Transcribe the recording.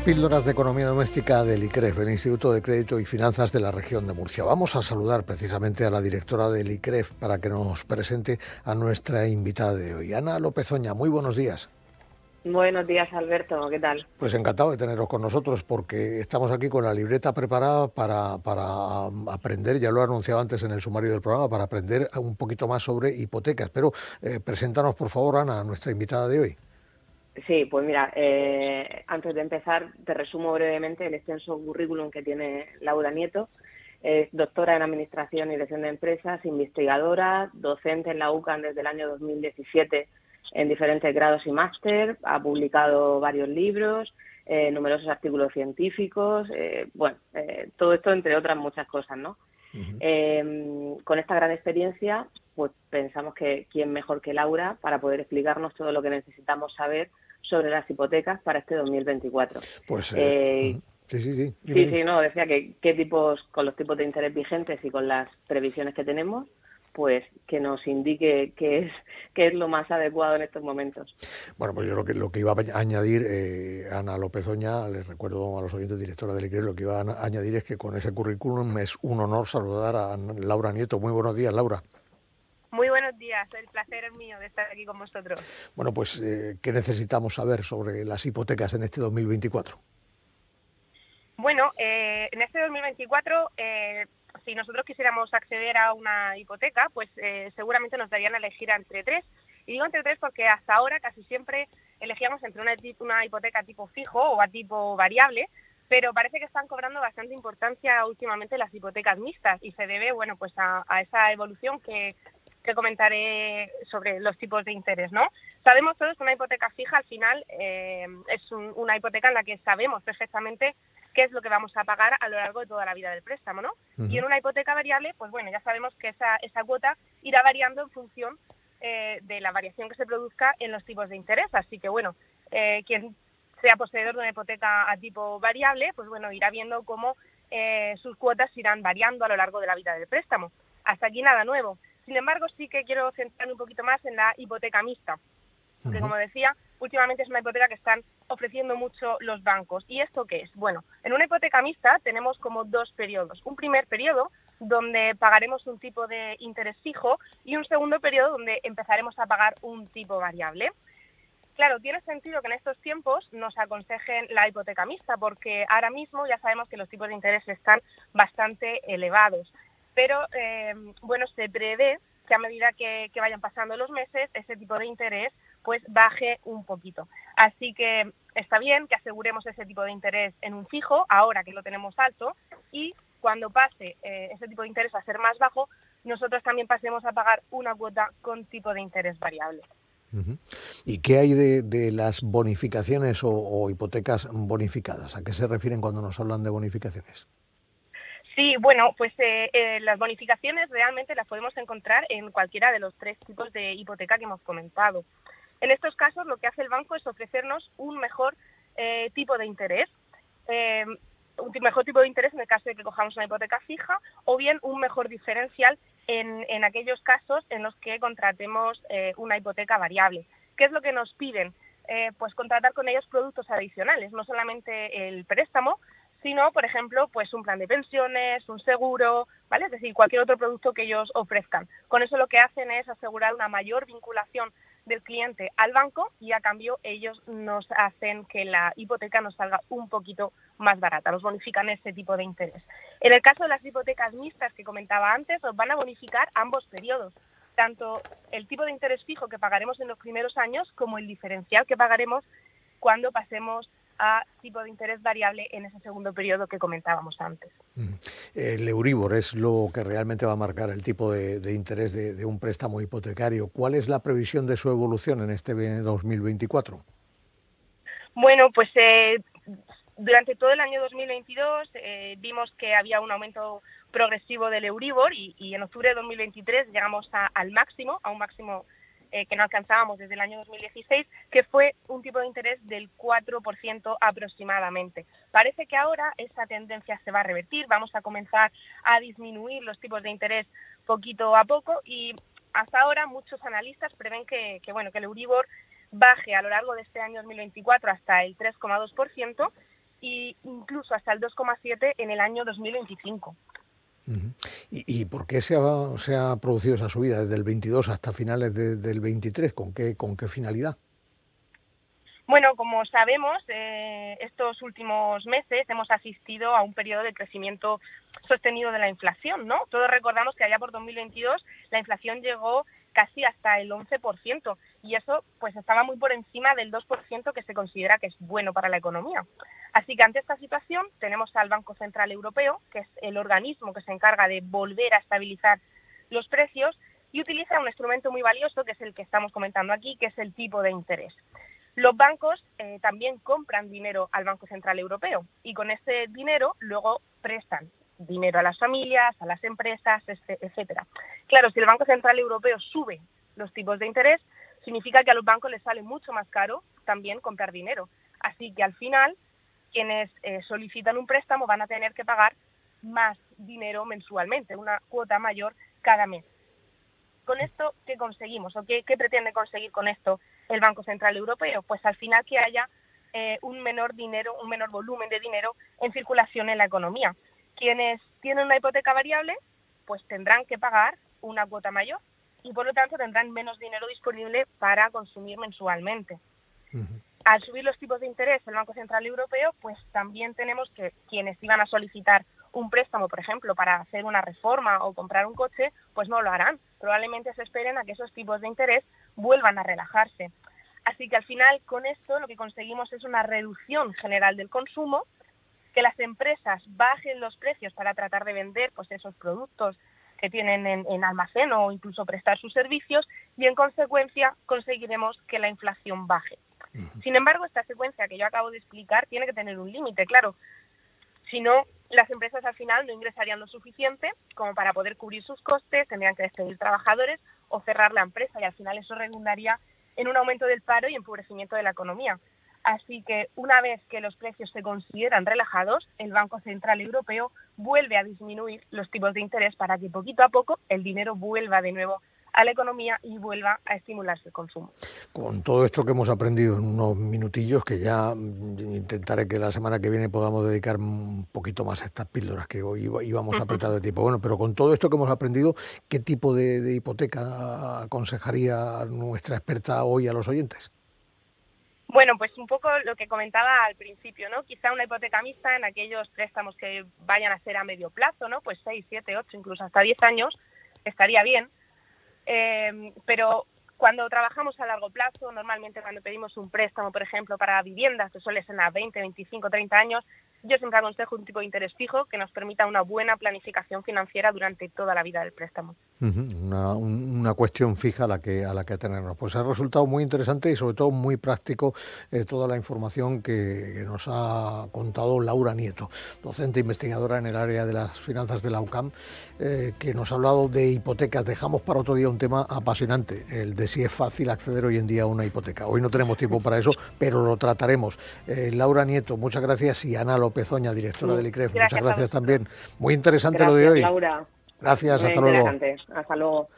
Las píldoras de economía doméstica del ICREF, el Instituto de Crédito y Finanzas de la región de Murcia. Vamos a saludar precisamente a la directora del ICREF para que nos presente a nuestra invitada de hoy, Ana López Oña. Muy buenos días. Buenos días, Alberto. ¿Qué tal? Pues encantado de teneros con nosotros porque estamos aquí con la libreta preparada para aprender, ya lo he anunciado antes en el sumario del programa, para aprender un poquito más sobre hipotecas. Pero preséntanos, por favor, Ana, a nuestra invitada de hoy. Sí, pues mira, antes de empezar te resumo brevemente el extenso currículum que tiene Laura Nieto. Es doctora en Administración y Dirección de Empresas, investigadora, docente en la UCAM desde el año 2017 en diferentes grados y máster, ha publicado varios libros, numerosos artículos científicos, todo esto entre otras muchas cosas, ¿no? Con esta gran experiencia, pues pensamos que quién mejor que Laura para poder explicarnos todo lo que necesitamos saber sobre las hipotecas para este 2024. Pues sí, no, decía que con los tipos de interés vigentes y con las previsiones que tenemos, pues que nos indique qué es lo más adecuado en estos momentos. Bueno, pues yo lo que iba a añadir, Ana López Oña, les recuerdo a los oyentes, directora del ICREF, lo que iba a añadir es que con ese currículum es un honor saludar a Laura Nieto. Muy buenos días, Laura. Muy buenos días, el placer es mío de estar aquí con vosotros. Bueno, pues, ¿qué necesitamos saber sobre las hipotecas en este 2024? Bueno, en este 2024, si nosotros quisiéramos acceder a una hipoteca, pues seguramente nos darían a elegir entre tres. Y digo entre tres porque hasta ahora casi siempre elegíamos entre una hipoteca tipo fijo o a tipo variable, pero parece que están cobrando bastante importancia últimamente las hipotecas mixtas y se debe, bueno, pues a esa evolución que comentaré sobre los tipos de interés, ¿no? Sabemos todos que una hipoteca fija al final es una hipoteca en la que sabemos perfectamente qué es lo que vamos a pagar a lo largo de toda la vida del préstamo, ¿no? Uh-huh. Y en una hipoteca variable, pues bueno, ya sabemos que esa cuota irá variando en función de la variación que se produzca en los tipos de interés. Así que bueno, quien sea poseedor de una hipoteca a tipo variable, pues bueno, irá viendo cómo sus cuotas irán variando a lo largo de la vida del préstamo. Hasta aquí nada nuevo. Sin embargo, sí que quiero centrarme un poquito más en la hipoteca mixta, porque como decía, últimamente es una hipoteca que están ofreciendo mucho los bancos. ¿Y esto qué es? Bueno, en una hipoteca mixta tenemos como dos periodos. Un primer periodo donde pagaremos un tipo de interés fijo y un segundo periodo donde empezaremos a pagar un tipo variable. Claro, tiene sentido que en estos tiempos nos aconsejen la hipoteca mixta, porque ahora mismo ya sabemos que los tipos de interés están bastante elevados. Pero, bueno, se prevé que a medida que vayan pasando los meses, ese tipo de interés pues baje un poquito. Así que está bien que aseguremos ese tipo de interés en un fijo, ahora que lo tenemos alto, y cuando pase ese tipo de interés a ser más bajo, nosotros también pasemos a pagar una cuota con tipo de interés variable. Uh-huh. ¿Y qué hay de las bonificaciones o hipotecas bonificadas? ¿A qué se refieren cuando nos hablan de bonificaciones? Sí, bueno, pues las bonificaciones realmente las podemos encontrar en cualquiera de los tres tipos de hipoteca que hemos comentado. En estos casos lo que hace el banco es ofrecernos un mejor tipo de interés, un mejor tipo de interés en el caso de que cojamos una hipoteca fija o bien un mejor diferencial en aquellos casos en los que contratemos una hipoteca variable. ¿Qué es lo que nos piden? Pues contratar con ellos productos adicionales, no solamente el préstamo, sino, por ejemplo, pues un plan de pensiones, un seguro, ¿vale? Es decir, cualquier otro producto que ellos ofrezcan. Con eso lo que hacen es asegurar una mayor vinculación del cliente al banco y a cambio ellos nos hacen que la hipoteca nos salga un poquito más barata, nos bonifican ese tipo de interés. En el caso de las hipotecas mixtas que comentaba antes, nos van a bonificar ambos periodos, tanto el tipo de interés fijo que pagaremos en los primeros años como el diferencial que pagaremos cuando pasemos a tipo de interés variable en ese segundo periodo que comentábamos antes. El Euribor es lo que realmente va a marcar el tipo de interés de un préstamo hipotecario. ¿Cuál es la previsión de su evolución en este 2024? Bueno, pues durante todo el año 2022 vimos que había un aumento progresivo del Euribor y en octubre de 2023 llegamos a un máximo que no alcanzábamos desde el año 2016, que fue un tipo de interés del 4% aproximadamente. Parece que ahora esa tendencia se va a revertir, vamos a comenzar a disminuir los tipos de interés poquito a poco y hasta ahora muchos analistas prevén que el Euribor baje a lo largo de este año 2024 hasta el 3,2%, e incluso hasta el 2,7 en el año 2025. ¿Y por qué se ha producido esa subida desde el 22 hasta finales del 23? ¿Con qué finalidad? Bueno, como sabemos, estos últimos meses hemos asistido a un periodo de crecimiento sostenido de la inflación, ¿no? Todos recordamos que allá por 2022 la inflación llegó casi hasta el 11% y eso pues estaba muy por encima del 2% que se considera que es bueno para la economía. Así que ante esta situación tenemos al Banco Central Europeo, que es el organismo que se encarga de volver a estabilizar los precios y utiliza un instrumento muy valioso, que es el que estamos comentando aquí, que es el tipo de interés. Los bancos también compran dinero al Banco Central Europeo y con ese dinero luego prestan dinero a las familias, a las empresas, etcétera. Claro, si el Banco Central Europeo sube los tipos de interés, significa que a los bancos les sale mucho más caro también comprar dinero. Así que al final, quienes solicitan un préstamo van a tener que pagar más dinero mensualmente, una cuota mayor cada mes. Con esto, ¿qué conseguimos? ¿O qué pretende conseguir con esto el Banco Central Europeo? Pues al final que haya un menor volumen de dinero en circulación en la economía. Quienes tienen una hipoteca variable, pues tendrán que pagar una cuota mayor y por lo tanto tendrán menos dinero disponible para consumir mensualmente. Al subir los tipos de interés el Banco Central Europeo, pues también tenemos que quienes iban a solicitar un préstamo, por ejemplo, para hacer una reforma o comprar un coche, pues no lo harán. Probablemente se esperen a que esos tipos de interés vuelvan a relajarse. Así que al final con esto lo que conseguimos es una reducción general del consumo, que las empresas bajen los precios para tratar de vender pues esos productos que tienen en almacén o incluso prestar sus servicios y en consecuencia conseguiremos que la inflación baje. Sin embargo, esta secuencia que yo acabo de explicar tiene que tener un límite, claro. Si no, las empresas al final no ingresarían lo suficiente como para poder cubrir sus costes, tendrían que despedir trabajadores o cerrar la empresa y al final eso redundaría en un aumento del paro y empobrecimiento de la economía. Así que una vez que los precios se consideran relajados, el Banco Central Europeo vuelve a disminuir los tipos de interés para que poquito a poco el dinero vuelva de nuevo a la economía y vuelva a estimularse el consumo. Con todo esto que hemos aprendido en unos minutillos, que ya intentaré que la semana que viene podamos dedicar un poquito más a estas píldoras que hoy íbamos apretados de tiempo. Bueno, pero con todo esto que hemos aprendido, ¿qué tipo de hipoteca aconsejaría nuestra experta hoy a los oyentes? Bueno, pues un poco lo que comentaba al principio, ¿no? Quizá una hipoteca mixta en aquellos préstamos que vayan a ser a medio plazo, ¿no? Pues 6, 7, 8, incluso hasta 10 años estaría bien. Pero cuando trabajamos a largo plazo, normalmente cuando pedimos un préstamo, por ejemplo, para viviendas, que suele ser a 20, 25, 30 años, yo siempre aconsejo un tipo de interés fijo que nos permita una buena planificación financiera durante toda la vida del préstamo. Una cuestión fija a la que atenernos. Pues ha resultado muy interesante y sobre todo muy práctico toda la información que nos ha contado Laura Nieto, docente investigadora en el área de las finanzas de la UCAM, que nos ha hablado de hipotecas. Dejamos para otro día un tema apasionante, el de si es fácil acceder hoy en día a una hipoteca. Hoy no tenemos tiempo para eso, pero lo trataremos. Laura Nieto, muchas gracias, y Ana López Oña, directora del ICREF, muchas gracias también. Muy interesante lo de hoy. Laura. Gracias, Muy hasta luego. Hasta luego.